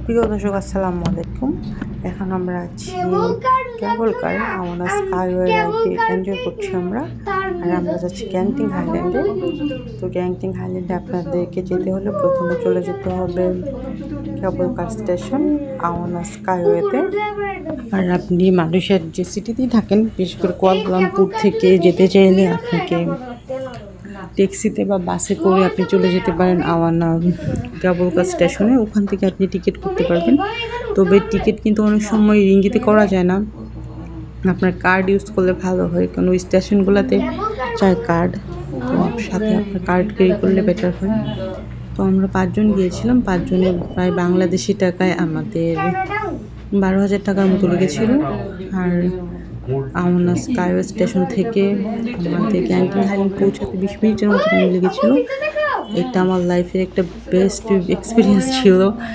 প্রিয় দর্শক, আসসালামু আলাইকুম। এখন আমরা আছি কেবল কার আমরা স্কাইওয়ে রাইডে এনজয় করছি আমরা। আর আমরা যাচ্ছি গ্যাংটিং হাইল্যান্ডে। তো গ্যাংটিং হাইল্যান্ডে আপনাদেরকে যেতে হলে প্রথমে চলে যেতে হবে কেবল কার স্টেশন আওয়ানা স্কাইওয়েতে। আর আপনি মালয়েশিয়ার যে সিটিতেই থাকেন, বিশেষ করে কুয়ালালামপুর থেকে যেতে চাইলে আপনাকে ট্যাক্সিতে বা বাসে করে আপনি চলে যেতে পারেন আওয়ানা কেবল কার স্টেশনে। ওখান থেকে আপনি টিকিট করতে পারবেন। তবে টিকিট কিন্তু অনেক সময় রিঙ্গিতে করা যায় না, আপনার কার্ড ইউজ করলে ভালো হয়, কারণ ওই স্টেশনগুলোতে চায় কার্ড। তো সাথে আপনার কার্ড ক্যারি করলে বেটার হয়। তো আমরা 5 জন গিয়েছিলাম। 5 জনের প্রায় বাংলাদেশি টাকায় আমাদের 12,000 টাকার মতো লেগেছিল। আর আওয়ানা স্কাইওয়ে স্টেশন থেকে আমাদের গ্যাংটিং হাইল্যান্ড পৌঁছাতে 20 মিনিটের মতো টাইম লেগেছিল। এটা আমার লাইফের একটা বেস্ট এক্সপিরিয়েন্স ছিল।